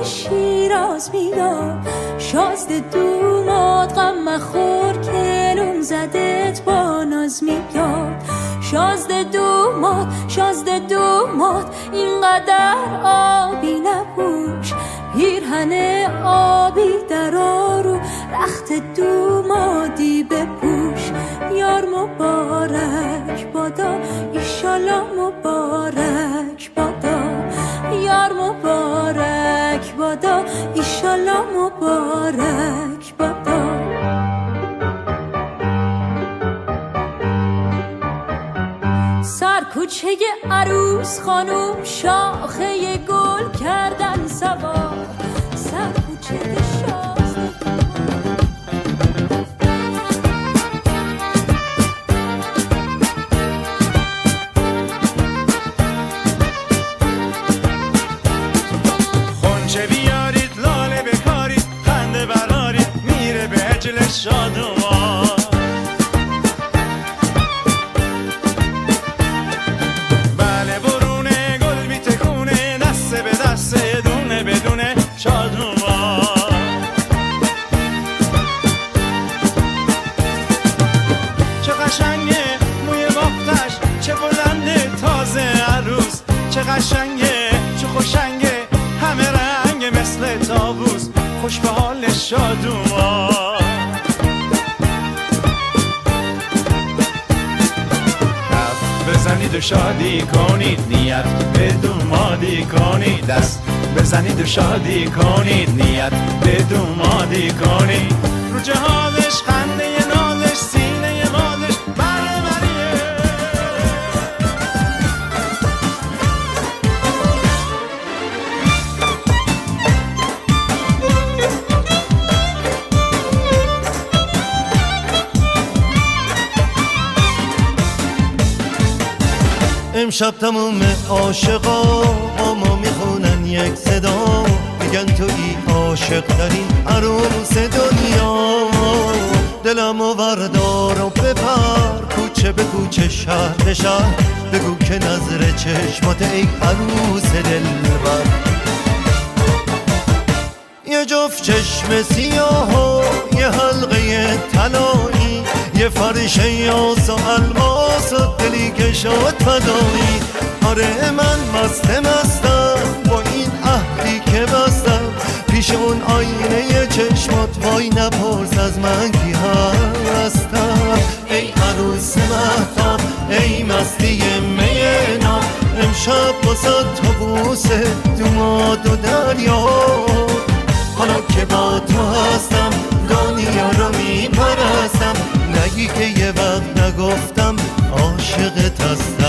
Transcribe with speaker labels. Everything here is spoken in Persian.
Speaker 1: شیراز میاد، شازده دوماد غم مخور که نون زدت با ناز میاد. شازده دوماد اینقدر آبی نپوش، پیرهن آبی در آرو رخت دومادی بپوش. یار مبارک بادا ایشالا مبارک بادا، یار مبارک بادا ایشالا مبارک بادا. سرکوچه عروس خانوم شاخه گل کردن سوار، سرکوچه شازده
Speaker 2: خونچه بیارید لاله بکارید خنده برارید میره به عجل شادوان. بله برونه گل میتکونه دسته به دسته دونه بدونه شادوان. چه قشنگه موی بافتش چه بلنده تازه عروس، چه قشنگه چه خوشنگه همه رنگ مثل طاووس خوش به حال شادومان. کف بزنید و شادی کنید نیت به دومادی کنید، دست بزنید و شادی کنید نیت به دومادی کنید. رو جهادش خنده نازش سینه مادش بره بریه.
Speaker 3: امشب تموم عاشقا با ما میخونن یک صدا، میگن تویی عاشق ترین عروس دنیا. دلمو بردار و ببر کوچه به کوچه شهر به شهر، بگو که نظر چشمات ای عروس دلبر. یه جفت چشم سیاه و یه حلقه طلایی، یه فرش یاس و الماس و دلی که شد فدایی. آره من مستم با این عهدی که بستم، پیش اون آینه چشمات وای نپرس از من کی هستم. ای عروس مهتاب ای مستی مینا، امشب واسه طاووس دوماد و دریا. حالا که با تو هستم دنیا رو میپرستم، نگی که یه وقت نگفتم عاشقت هستم.